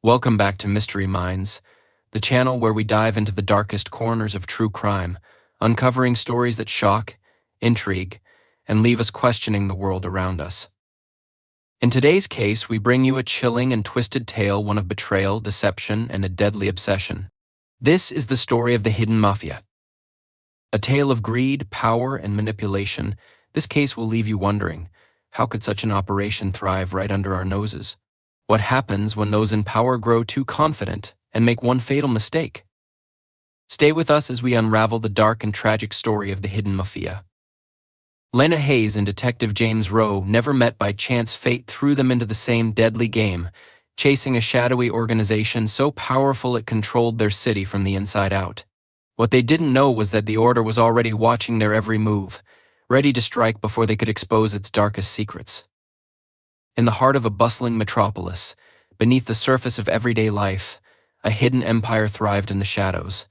Welcome back to Mystery Minds, the channel where we dive into the darkest corners of true crime, uncovering stories that shock, intrigue, and leave us questioning the world around us. In today's case, we bring you a chilling and twisted tale, one of betrayal, deception, and a deadly obsession. This is the story of the Hidden Mafia. A tale of greed, power, and manipulation. This case will leave you wondering, how could such an operation thrive right under our noses? What happens when those in power grow too confident and make one fatal mistake? Stay with us as we unravel the dark and tragic story of the Hidden Mafia. Lena Hayes and Detective James Rowe never met by chance. Fate threw them into the same deadly game, chasing a shadowy organization so powerful it controlled their city from the inside out. What they didn't know was that the Order was already watching their every move, ready to strike before they could expose its darkest secrets. In the heart of a bustling metropolis, beneath the surface of everyday life, a hidden empire thrived in the shadows.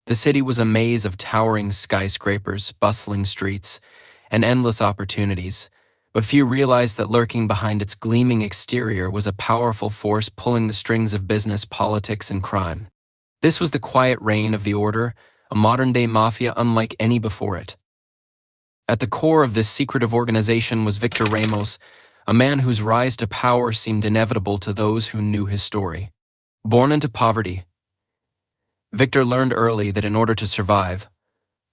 The city was a maze of towering skyscrapers, bustling streets, and endless opportunities, but few realized that lurking behind its gleaming exterior was a powerful force pulling the strings of business, politics, and crime. This was the quiet reign of the Order, a modern-day mafia unlike any before it. At the core of this secretive organization was Victor Ramos, a man whose rise to power seemed inevitable to those who knew his story. Born into poverty, Victor learned early that in order to survive,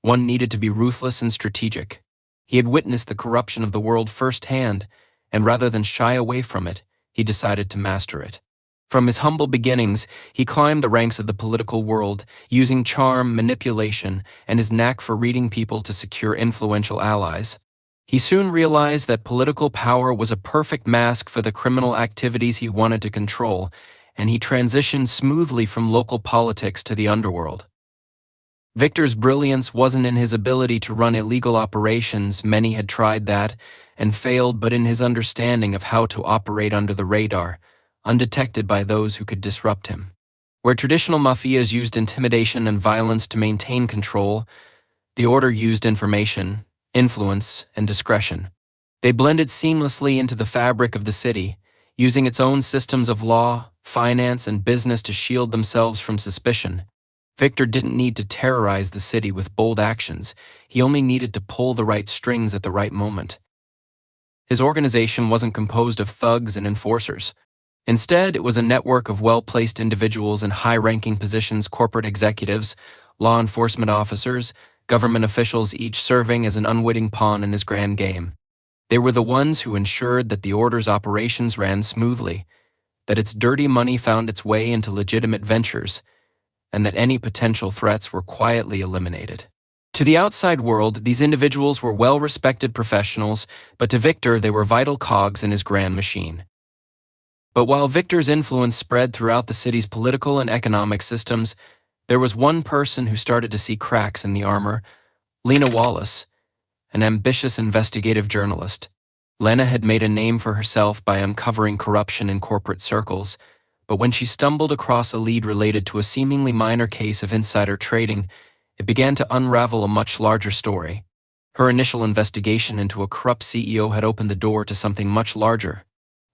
one needed to be ruthless and strategic. He had witnessed the corruption of the world firsthand, and rather than shy away from it, he decided to master it. From his humble beginnings, he climbed the ranks of the political world, using charm, manipulation, and his knack for reading people to secure influential allies. He soon realized that political power was a perfect mask for the criminal activities he wanted to control, and he transitioned smoothly from local politics to the underworld. Victor's brilliance wasn't in his ability to run illegal operations. Many had tried that and failed, but in his understanding of how to operate under the radar, undetected by those who could disrupt him. Where traditional mafias used intimidation and violence to maintain control, the Order used information, influence, and discretion. They blended seamlessly into the fabric of the city, using its own systems of law, finance, and business to shield themselves from suspicion. Victor didn't need to terrorize the city with bold actions. He only needed to pull the right strings at the right moment. His organization wasn't composed of thugs and enforcers. Instead, it was a network of well-placed individuals in high-ranking positions, corporate executives, law enforcement officers, government officials, each serving as an unwitting pawn in his grand game. They were the ones who ensured that the Order's operations ran smoothly, that its dirty money found its way into legitimate ventures, and that any potential threats were quietly eliminated. To the outside world, these individuals were well-respected professionals, but to Victor, they were vital cogs in his grand machine. But while Victor's influence spread throughout the city's political and economic systems, there was one person who started to see cracks in the armor: Lena Wallace, an ambitious investigative journalist. Lena had made a name for herself by uncovering corruption in corporate circles, but when she stumbled across a lead related to a seemingly minor case of insider trading, it began to unravel a much larger story. Her initial investigation into a corrupt CEO had opened the door to something much larger.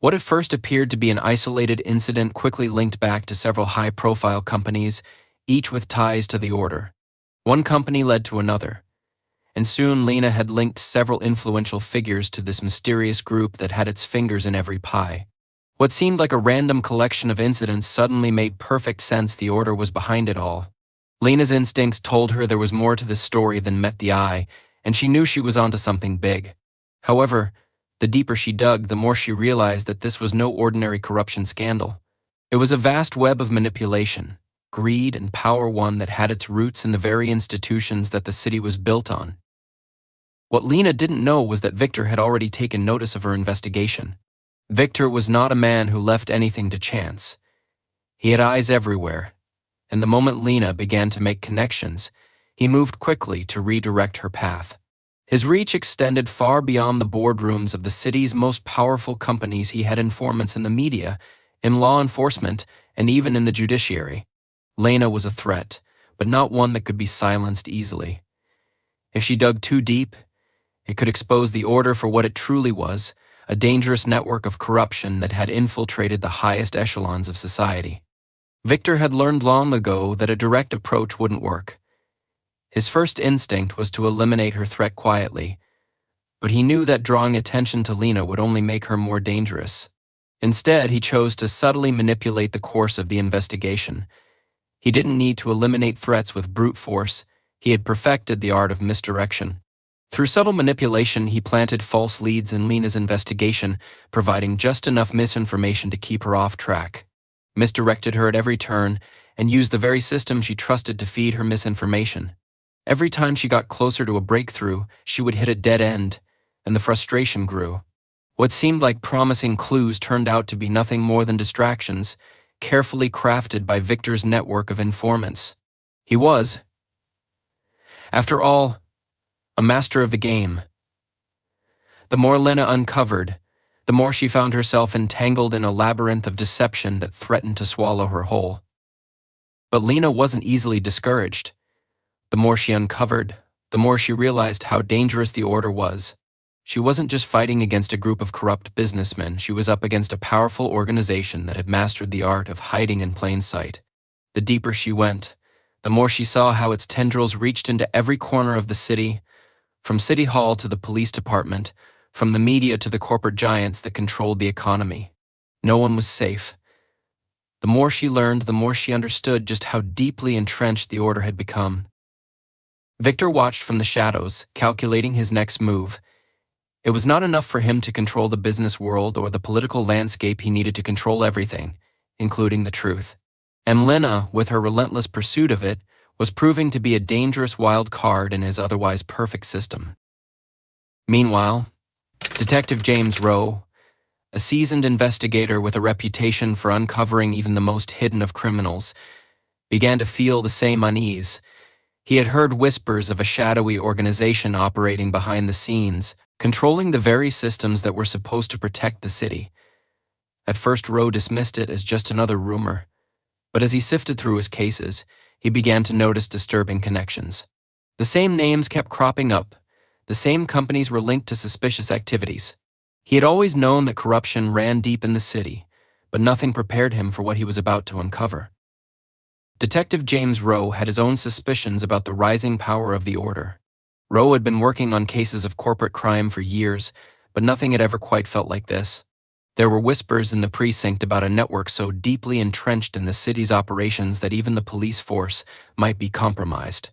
What at first appeared to be an isolated incident quickly linked back to several high-profile companies, each with ties to the Order. One company led to another, and soon Lena had linked several influential figures to this mysterious group that had its fingers in every pie. What seemed like a random collection of incidents suddenly made perfect sense. The Order was behind it all. Lena's instincts told her there was more to this story than met the eye, and she knew she was onto something big. However, the deeper she dug, the more she realized that this was no ordinary corruption scandal. It was a vast web of manipulation, greed, and power, one that had its roots in the very institutions that the city was built on. What Lena didn't know was that Victor had already taken notice of her investigation. Victor was not a man who left anything to chance. He had eyes everywhere, and the moment Lena began to make connections, he moved quickly to redirect her path. His reach extended far beyond the boardrooms of the city's most powerful companies. He had informants in the media, in law enforcement, and even in the judiciary. Lena was a threat, but not one that could be silenced easily. If she dug too deep, it could expose the Order for what it truly was: a dangerous network of corruption that had infiltrated the highest echelons of society. Victor had learned long ago that a direct approach wouldn't work. His first instinct was to eliminate her threat quietly, but he knew that drawing attention to Lena would only make her more dangerous. Instead, he chose to subtly manipulate the course of the investigation. He didn't need to eliminate threats with brute force. He had perfected the art of misdirection. Through subtle manipulation, he planted false leads in Lena's investigation, providing just enough misinformation to keep her off track. Misdirected her at every turn, and used the very system she trusted to feed her misinformation. Every time she got closer to a breakthrough, she would hit a dead end, and the frustration grew. What seemed like promising clues turned out to be nothing more than distractions, carefully crafted by Victor's network of informants. He was, after all, a master of the game. The more Lena uncovered, the more she found herself entangled in a labyrinth of deception that threatened to swallow her whole. But Lena wasn't easily discouraged. The more she uncovered, the more she realized how dangerous the Order was. She wasn't just fighting against a group of corrupt businessmen, she was up against a powerful organization that had mastered the art of hiding in plain sight. The deeper she went, the more she saw how its tendrils reached into every corner of the city, from City Hall to the police department, from the media to the corporate giants that controlled the economy. No one was safe. The more she learned, the more she understood just how deeply entrenched the Order had become. Victor watched from the shadows, calculating his next move. It was not enough for him to control the business world or the political landscape. He needed to control everything, including the truth. And Lena, with her relentless pursuit of it, was proving to be a dangerous wild card in his otherwise perfect system. Meanwhile, Detective James Rowe, a seasoned investigator with a reputation for uncovering even the most hidden of criminals, began to feel the same unease. He had heard whispers of a shadowy organization operating behind the scenes, controlling the very systems that were supposed to protect the city. At first, Rowe dismissed it as just another rumor, but as he sifted through his cases, he began to notice disturbing connections. The same names kept cropping up. The same companies were linked to suspicious activities. He had always known that corruption ran deep in the city, but nothing prepared him for what he was about to uncover. Detective James Rowe had his own suspicions about the rising power of the Order. Rowe had been working on cases of corporate crime for years, but nothing had ever quite felt like this. There were whispers in the precinct about a network so deeply entrenched in the city's operations that even the police force might be compromised.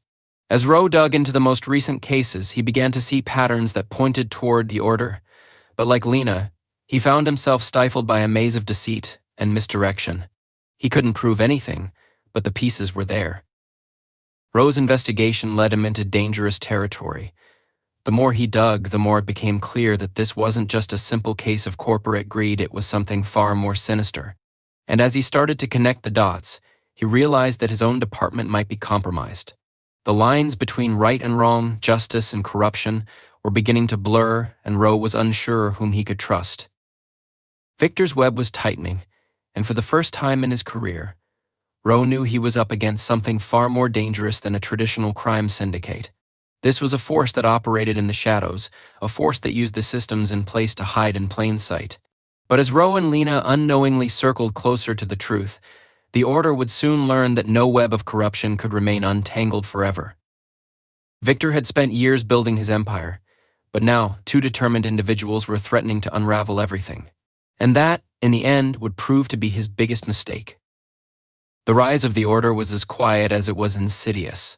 As Rowe dug into the most recent cases, he began to see patterns that pointed toward the Order. But like Lena, he found himself stifled by a maze of deceit and misdirection. He couldn't prove anything, but the pieces were there. Rowe's investigation led him into dangerous territory. The more he dug, the more it became clear that this wasn't just a simple case of corporate greed, it was something far more sinister. And as he started to connect the dots, he realized that his own department might be compromised. The lines between right and wrong, justice and corruption, were beginning to blur, and Rowe was unsure whom he could trust. Victor's web was tightening, and for the first time in his career, Rowe knew he was up against something far more dangerous than a traditional crime syndicate. This was a force that operated in the shadows, a force that used the systems in place to hide in plain sight. But as Rowe and Lena unknowingly circled closer to the truth, the Order would soon learn that no web of corruption could remain untangled forever. Victor had spent years building his empire, but now 2 determined individuals were threatening to unravel everything. And that, in the end, would prove to be his biggest mistake. The rise of the Order was as quiet as it was insidious.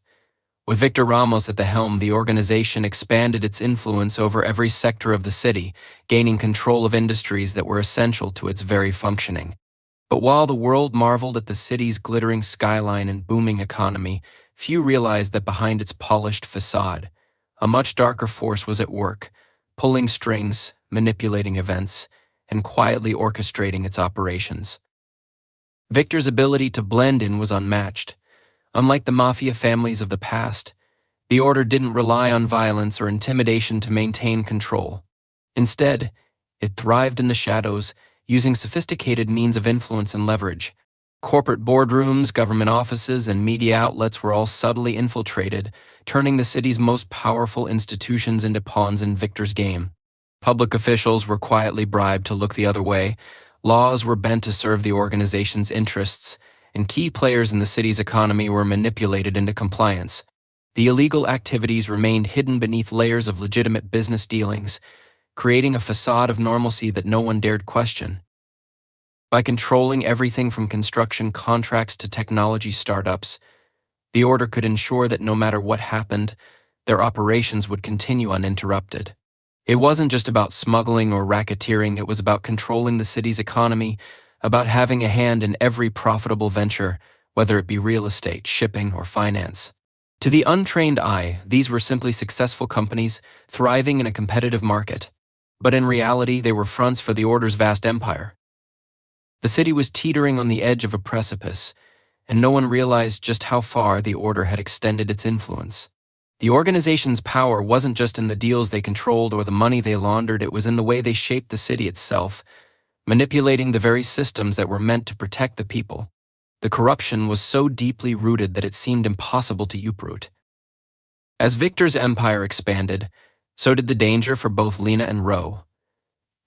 With Victor Ramos at the helm, the organization expanded its influence over every sector of the city, gaining control of industries that were essential to its very functioning. But while the world marveled at the city's glittering skyline and booming economy, few realized that behind its polished facade, a much darker force was at work, pulling strings, manipulating events, and quietly orchestrating its operations. Victor's ability to blend in was unmatched. Unlike the mafia families of the past, the Order didn't rely on violence or intimidation to maintain control. Instead, it thrived in the shadows, using sophisticated means of influence and leverage. Corporate boardrooms, government offices, and media outlets were all subtly infiltrated, turning the city's most powerful institutions into pawns in Victor's game. Public officials were quietly bribed to look the other way. Laws were bent to serve the organization's interests, and key players in the city's economy were manipulated into compliance. The illegal activities remained hidden beneath layers of legitimate business dealings, creating a facade of normalcy that no one dared question. By controlling everything from construction contracts to technology startups, the Order could ensure that no matter what happened, their operations would continue uninterrupted. It wasn't just about smuggling or racketeering, it was about controlling the city's economy, about having a hand in every profitable venture, whether it be real estate, shipping, or finance. To the untrained eye, these were simply successful companies thriving in a competitive market. But in reality, they were fronts for the Order's vast empire. The city was teetering on the edge of a precipice, and no one realized just how far the Order had extended its influence. The organization's power wasn't just in the deals they controlled or the money they laundered, it was in the way they shaped the city itself, manipulating the very systems that were meant to protect the people. The corruption was so deeply rooted that it seemed impossible to uproot. As Victor's empire expanded, so did the danger for both Lena and Rowe.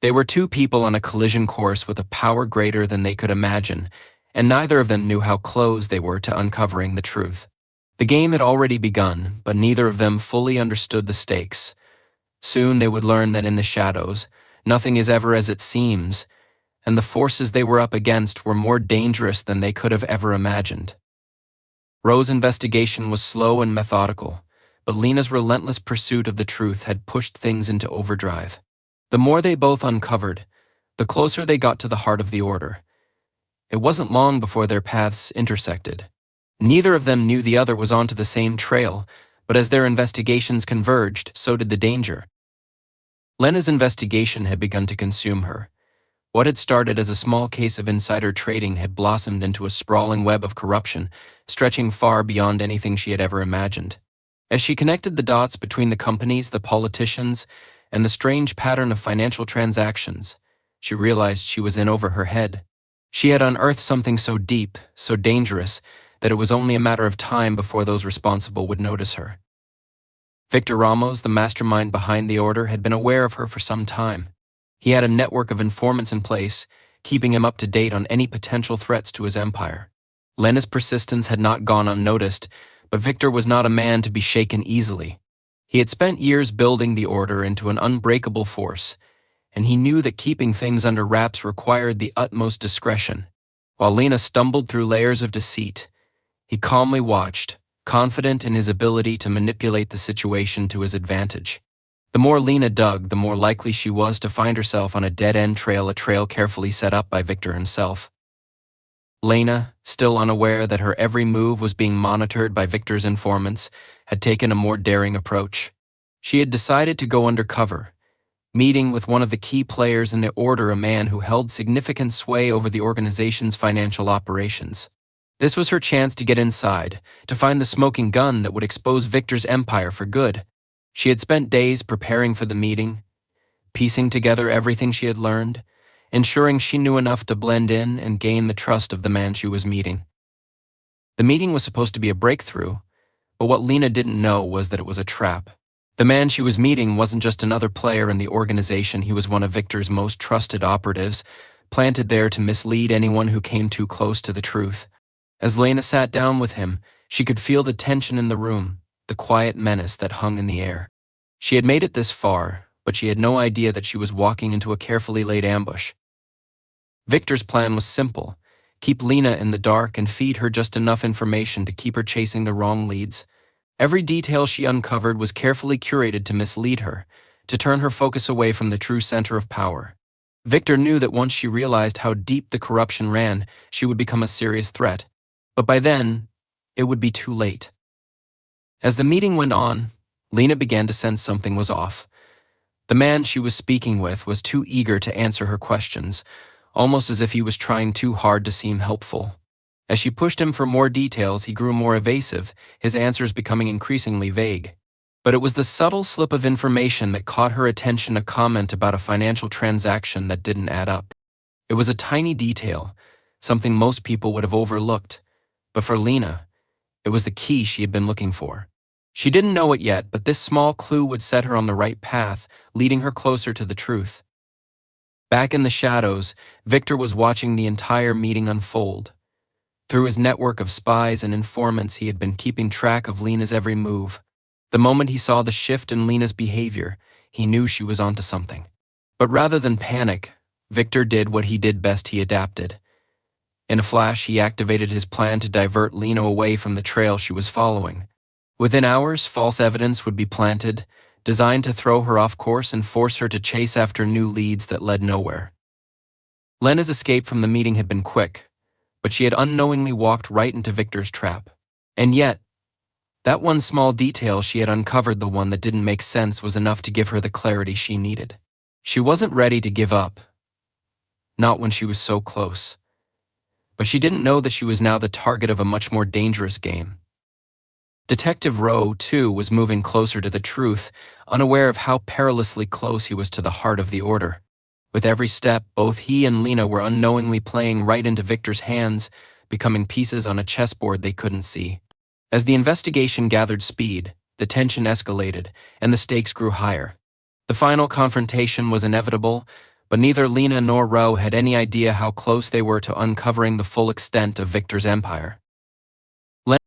They were two people on a collision course with a power greater than they could imagine, and neither of them knew how close they were to uncovering the truth. The game had already begun, but neither of them fully understood the stakes. Soon they would learn that in the shadows, nothing is ever as it seems, and the forces they were up against were more dangerous than they could have ever imagined. Rowe's investigation was slow and methodical, but Lena's relentless pursuit of the truth had pushed things into overdrive. The more they both uncovered, the closer they got to the heart of the Order. It wasn't long before their paths intersected. Neither of them knew the other was onto the same trail, but as their investigations converged, so did the danger. Lena's investigation had begun to consume her. What had started as a small case of insider trading had blossomed into a sprawling web of corruption, stretching far beyond anything she had ever imagined. As she connected the dots between the companies, the politicians, and the strange pattern of financial transactions, she realized she was in over her head. She had unearthed something so deep, so dangerous, that it was only a matter of time before those responsible would notice her. Victor Ramos, the mastermind behind the Order, had been aware of her for some time. He had a network of informants in place, keeping him up to date on any potential threats to his empire. Lena's persistence had not gone unnoticed, but Victor was not a man to be shaken easily. He had spent years building the Order into an unbreakable force, and he knew that keeping things under wraps required the utmost discretion. While Lena stumbled through layers of deceit, he calmly watched, confident in his ability to manipulate the situation to his advantage. The more Lena dug, the more likely she was to find herself on a dead-end trail, a trail carefully set up by Victor himself. Lena, still unaware that her every move was being monitored by Victor's informants, had taken a more daring approach. She had decided to go undercover, meeting with one of the key players in the Order, a man who held significant sway over the organization's financial operations. This was her chance to get inside, to find the smoking gun that would expose Victor's empire for good. She had spent days preparing for the meeting, piecing together everything she had learned, ensuring she knew enough to blend in and gain the trust of the man she was meeting. The meeting was supposed to be a breakthrough, but what Lena didn't know was that it was a trap. The man she was meeting wasn't just another player in the organization, he was one of Victor's most trusted operatives, planted there to mislead anyone who came too close to the truth. As Lena sat down with him, she could feel the tension in the room, the quiet menace that hung in the air. She had made it this far, but she had no idea that she was walking into a carefully laid ambush. Victor's plan was simple: keep Lena in the dark and feed her just enough information to keep her chasing the wrong leads. Every detail she uncovered was carefully curated to mislead her, to turn her focus away from the true center of power. Victor knew that once she realized how deep the corruption ran, she would become a serious threat. But by then, it would be too late. As the meeting went on, Lena began to sense something was off. The man she was speaking with was too eager to answer her questions, almost as if he was trying too hard to seem helpful. As she pushed him for more details, he grew more evasive, his answers becoming increasingly vague. But it was the subtle slip of information that caught her attention, a comment about a financial transaction that didn't add up. It was a tiny detail, something most people would have overlooked. But for Lena, it was the key she had been looking for. She didn't know it yet, but this small clue would set her on the right path, leading her closer to the truth. Back in the shadows, Victor was watching the entire meeting unfold. Through his network of spies and informants, he had been keeping track of Lena's every move. The moment he saw the shift in Lena's behavior, he knew she was onto something. But rather than panic, Victor did what he did best: he adapted. In a flash, he activated his plan to divert Lena away from the trail she was following. Within hours, false evidence would be planted, designed to throw her off course and force her to chase after new leads that led nowhere. Lena's escape from the meeting had been quick, but she had unknowingly walked right into Victor's trap. And yet, that one small detail she had uncovered, the one that didn't make sense, was enough to give her the clarity she needed. She wasn't ready to give up, not when she was so close. But she didn't know that she was now the target of a much more dangerous game. Detective Rowe, too, was moving closer to the truth, unaware of how perilously close he was to the heart of the Order. With every step, both he and Lena were unknowingly playing right into Victor's hands, becoming pieces on a chessboard they couldn't see. As the investigation gathered speed, the tension escalated, and the stakes grew higher. The final confrontation was inevitable, but neither Lena nor Rowe had any idea how close they were to uncovering the full extent of Victor's empire.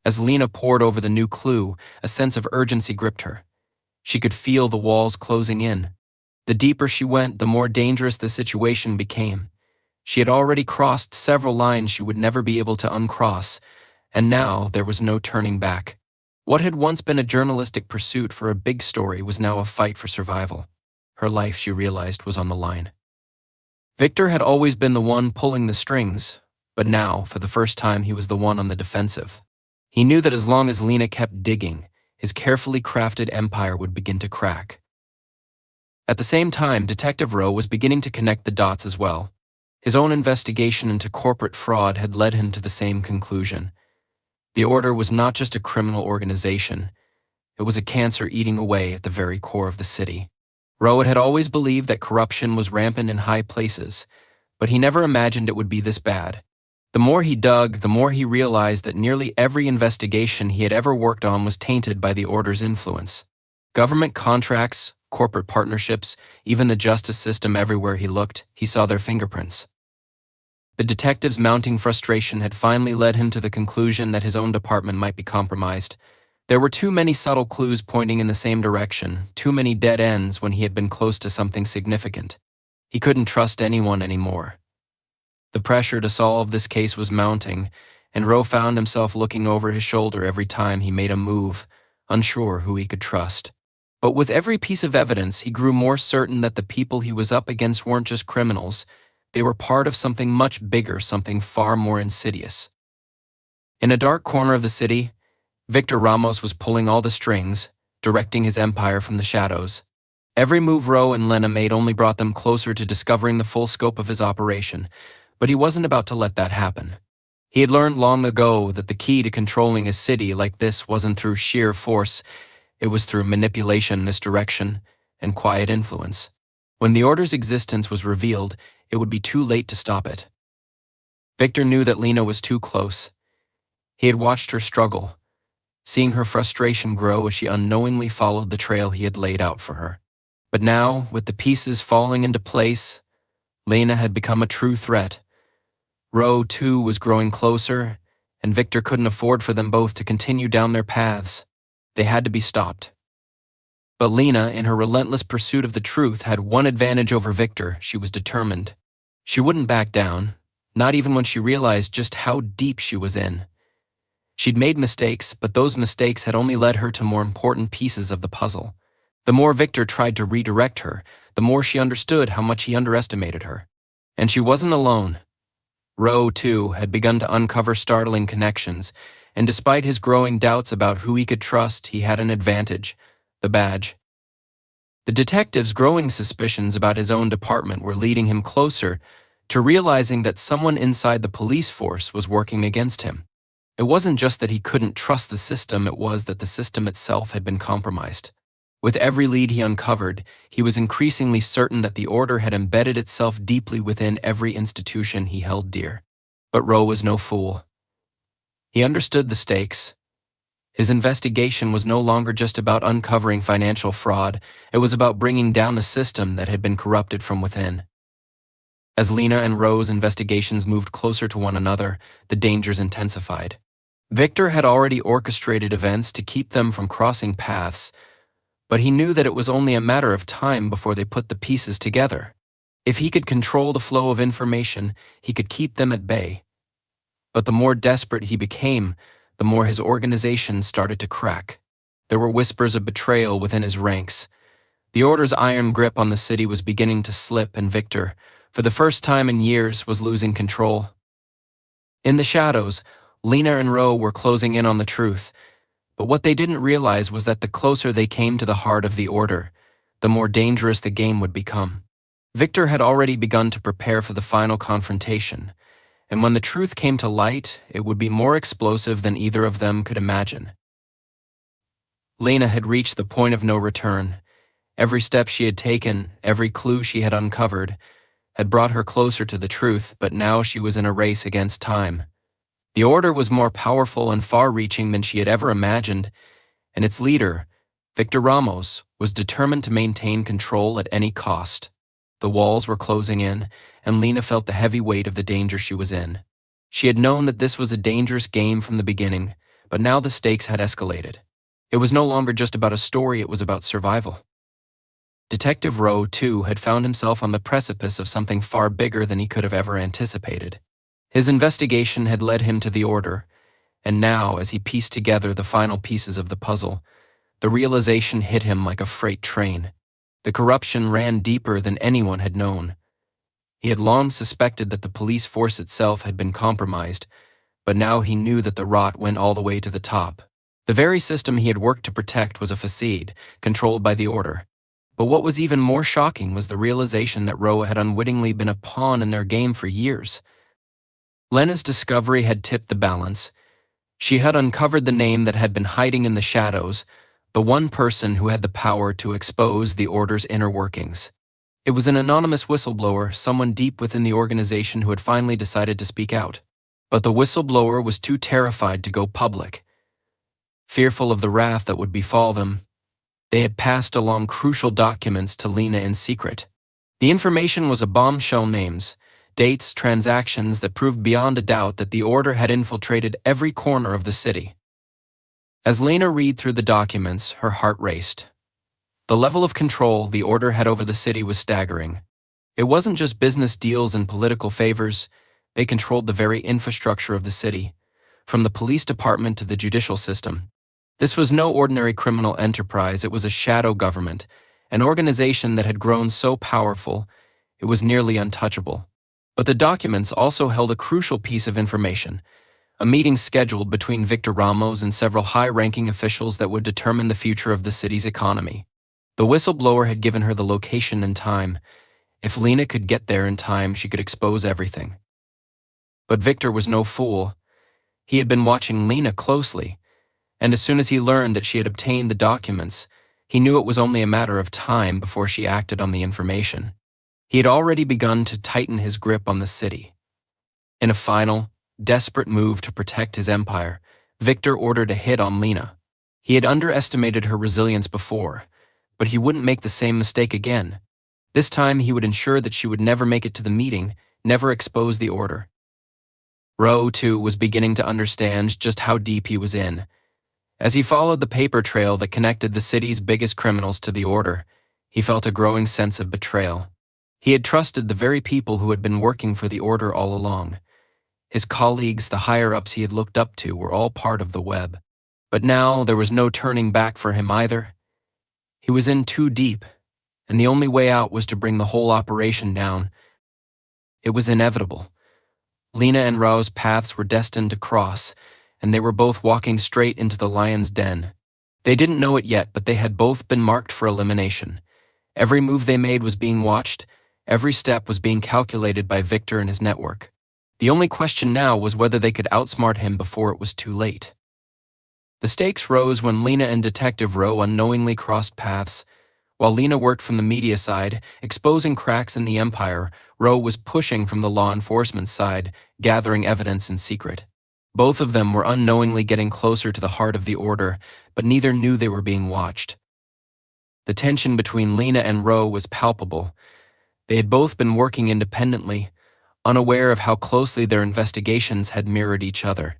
As Lena pored over the new clue, a sense of urgency gripped her. She could feel the walls closing in. The deeper she went, the more dangerous the situation became. She had already crossed several lines she would never be able to uncross, and now there was no turning back. What had once been a journalistic pursuit for a big story was now a fight for survival. Her life, she realized, was on the line. Victor had always been the one pulling the strings, but now, for the first time, he was the one on the defensive. He knew that as long as Lena kept digging, his carefully crafted empire would begin to crack. At the same time, Detective Rowe was beginning to connect the dots as well. His own investigation into corporate fraud had led him to the same conclusion. The Order was not just a criminal organization. It was a cancer eating away at the very core of the city. Rowe had always believed that corruption was rampant in high places, but he never imagined it would be this bad. The more he dug, the more he realized that nearly every investigation he had ever worked on was tainted by the Order's influence. Government contracts, corporate partnerships, even the justice system, everywhere he looked, he saw their fingerprints. The detective's mounting frustration had finally led him to the conclusion that his own department might be compromised. There were too many subtle clues pointing in the same direction, too many dead ends when he had been close to something significant. He couldn't trust anyone anymore. The pressure to solve this case was mounting, and Rowe found himself looking over his shoulder every time he made a move, unsure who he could trust. But with every piece of evidence, he grew more certain that the people he was up against weren't just criminals. They were part of something much bigger, something far more insidious. In a dark corner of the city, Victor Ramos was pulling all the strings, directing his empire from the shadows. Every move Rowe and Lena made only brought them closer to discovering the full scope of his operation, but he wasn't about to let that happen. He had learned long ago that the key to controlling a city like this wasn't through sheer force, it was through manipulation, misdirection, and quiet influence. When the Order's existence was revealed, it would be too late to stop it. Victor knew that Lena was too close. He had watched her struggle, seeing her frustration grow as she unknowingly followed the trail he had laid out for her. But now, with the pieces falling into place, Lena had become a true threat. Rowe, too, was growing closer, and Victor couldn't afford for them both to continue down their paths. They had to be stopped. But Lena, in her relentless pursuit of the truth, had one advantage over Victor: she was determined. She wouldn't back down, not even when she realized just how deep she was in. She'd made mistakes, but those mistakes had only led her to more important pieces of the puzzle. The more Victor tried to redirect her, the more she understood how much he underestimated her. And she wasn't alone. Rowe, too, had begun to uncover startling connections, and despite his growing doubts about who he could trust, he had an advantage: the badge. The detective's growing suspicions about his own department were leading him closer to realizing that someone inside the police force was working against him. It wasn't just that he couldn't trust the system, it was that the system itself had been compromised. With every lead he uncovered, he was increasingly certain that the Order had embedded itself deeply within every institution he held dear. But Rowe was no fool. He understood the stakes. His investigation was no longer just about uncovering financial fraud, it was about bringing down a system that had been corrupted from within. As Lena and Rowe's investigations moved closer to one another, the dangers intensified. Victor had already orchestrated events to keep them from crossing paths, but he knew that it was only a matter of time before they put the pieces together. If he could control the flow of information, he could keep them at bay. But the more desperate he became, the more his organization started to crack. There were whispers of betrayal within his ranks. The Order's iron grip on the city was beginning to slip, and Victor, for the first time in years, was losing control. In the shadows, Lena and Rowe were closing in on the truth, but what they didn't realize was that the closer they came to the heart of the Order, the more dangerous the game would become. Victor had already begun to prepare for the final confrontation, and when the truth came to light, it would be more explosive than either of them could imagine. Lena had reached the point of no return. Every step she had taken, every clue she had uncovered, had brought her closer to the truth, but now she was in a race against time. The Order was more powerful and far-reaching than she had ever imagined, and its leader, Victor Ramos, was determined to maintain control at any cost. The walls were closing in, and Lena felt the heavy weight of the danger she was in. She had known that this was a dangerous game from the beginning, but now the stakes had escalated. It was no longer just about a story, it was about survival. Detective Rowe, too, had found himself on the precipice of something far bigger than he could have ever anticipated. His investigation had led him to the Order, and now, as he pieced together the final pieces of the puzzle, the realization hit him like a freight train. The corruption ran deeper than anyone had known. He had long suspected that the police force itself had been compromised, but now he knew that the rot went all the way to the top. The very system he had worked to protect was a facade, controlled by the Order. But what was even more shocking was the realization that Rowe had unwittingly been a pawn in their game for years. Lena's discovery had tipped the balance. She had uncovered the name that had been hiding in the shadows, the one person who had the power to expose the Order's inner workings. It was an anonymous whistleblower, someone deep within the organization who had finally decided to speak out. But the whistleblower was too terrified to go public. Fearful of the wrath that would befall them, they had passed along crucial documents to Lena in secret. The information was a bombshell: names, dates, transactions that proved beyond a doubt that the Order had infiltrated every corner of the city. As Lena read through the documents, her heart raced. The level of control the Order had over the city was staggering. It wasn't just business deals and political favors. They controlled the very infrastructure of the city, from the police department to the judicial system. This was no ordinary criminal enterprise, it was a shadow government, an organization that had grown so powerful, it was nearly untouchable. But the documents also held a crucial piece of information, a meeting scheduled between Victor Ramos and several high-ranking officials that would determine the future of the city's economy. The whistleblower had given her the location and time. If Lena could get there in time, she could expose everything. But Victor was no fool. He had been watching Lena closely, and as soon as he learned that she had obtained the documents, he knew it was only a matter of time before she acted on the information. He had already begun to tighten his grip on the city. In a final, desperate move to protect his empire, Victor ordered a hit on Lena. He had underestimated her resilience before, but he wouldn't make the same mistake again. This time he would ensure that she would never make it to the meeting, never expose the Order. Rowe, too, was beginning to understand just how deep he was in. As he followed the paper trail that connected the city's biggest criminals to the Order, he felt a growing sense of betrayal. He had trusted the very people who had been working for the Order all along. His colleagues, the higher-ups he had looked up to, were all part of the web. But now there was no turning back for him either. He was in too deep, and the only way out was to bring the whole operation down. It was inevitable. Lena and Rowe's paths were destined to cross, and they were both walking straight into the lion's den. They didn't know it yet, but they had both been marked for elimination. Every move they made was being watched, every step was being calculated by Victor and his network. The only question now was whether they could outsmart him before it was too late. The stakes rose when Lena and Detective Rowe unknowingly crossed paths. While Lena worked from the media side, exposing cracks in the empire, Rowe was pushing from the law enforcement side, gathering evidence in secret. Both of them were unknowingly getting closer to the heart of the Order, but neither knew they were being watched. The tension between Lena and Rowe was palpable. They had both been working independently, unaware of how closely their investigations had mirrored each other.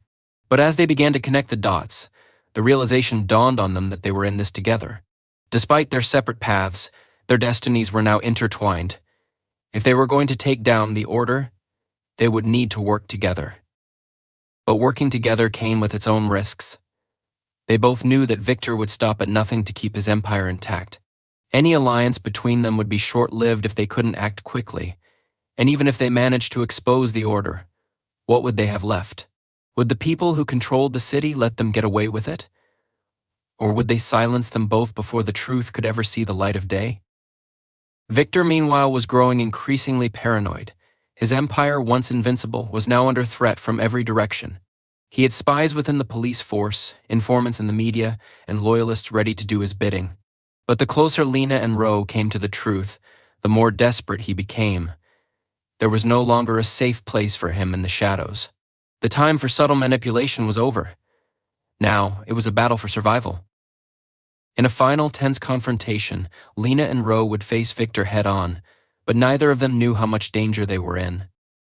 But as they began to connect the dots, the realization dawned on them that they were in this together. Despite their separate paths, their destinies were now intertwined. If they were going to take down the Order, they would need to work together. But working together came with its own risks. They both knew that Victor would stop at nothing to keep his empire intact. Any alliance between them would be short-lived if they couldn't act quickly. And even if they managed to expose the Order, what would they have left? Would the people who controlled the city let them get away with it? Or would they silence them both before the truth could ever see the light of day? Victor, meanwhile, was growing increasingly paranoid. His empire, once invincible, was now under threat from every direction. He had spies within the police force, informants in the media, and loyalists ready to do his bidding. But the closer Lena and Rowe came to the truth, the more desperate he became. There was no longer a safe place for him in the shadows. The time for subtle manipulation was over. Now, it was a battle for survival. In a final tense confrontation, Lena and Rowe would face Victor head-on, but neither of them knew how much danger they were in.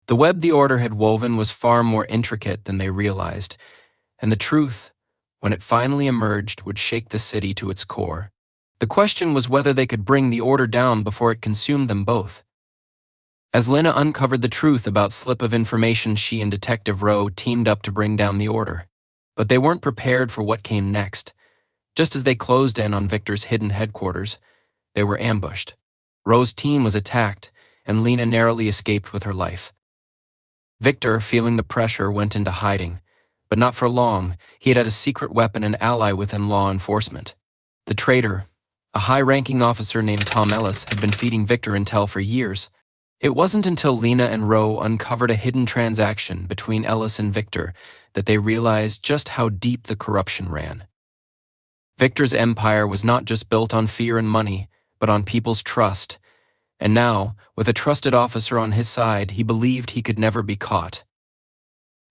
The web the Order had woven was far more intricate than they realized, and the truth, when it finally emerged, would shake the city to its core. The question was whether they could bring the Order down before it consumed them both. As Lena uncovered the truth about slip of information, she and Detective Rowe teamed up to bring down the Order. But they weren't prepared for what came next. Just as they closed in on Victor's hidden headquarters, they were ambushed. Rowe's team was attacked, and Lena narrowly escaped with her life. Victor, feeling the pressure, went into hiding, but not for long. He had a secret weapon and ally within law enforcement. The traitor, a high-ranking officer named Tom Ellis, had been feeding Victor intel for years. It wasn't until Lena and Rowe uncovered a hidden transaction between Ellis and Victor that they realized just how deep the corruption ran. Victor's empire was not just built on fear and money, but on people's trust. And now, with a trusted officer on his side, he believed he could never be caught.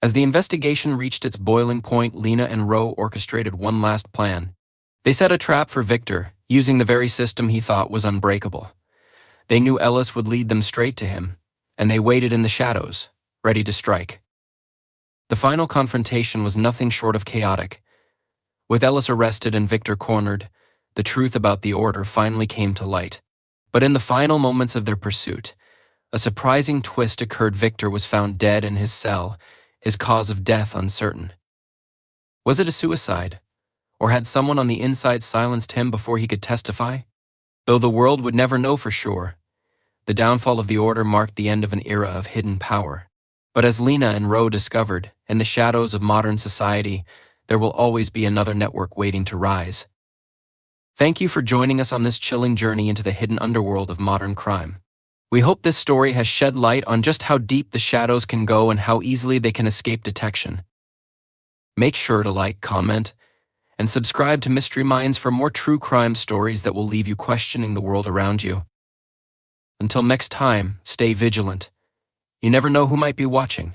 As the investigation reached its boiling point, Lena and Rowe orchestrated one last plan. They set a trap for Victor, using the very system he thought was unbreakable. They knew Ellis would lead them straight to him, and they waited in the shadows, ready to strike. The final confrontation was nothing short of chaotic. With Ellis arrested and Victor cornered, the truth about the Order finally came to light. But in the final moments of their pursuit, a surprising twist occurred. Victor was found dead in his cell, his cause of death uncertain. Was it a suicide? Or had someone on the inside silenced him before he could testify? Though the world would never know for sure, the downfall of the Order marked the end of an era of hidden power. But as Lena and Rowe discovered, in the shadows of modern society, there will always be another network waiting to rise. Thank you for joining us on this chilling journey into the hidden underworld of modern crime. We hope this story has shed light on just how deep the shadows can go and how easily they can escape detection. Make sure to like, comment, and subscribe to Mystery Minds for more true crime stories that will leave you questioning the world around you. Until next time, stay vigilant. You never know who might be watching.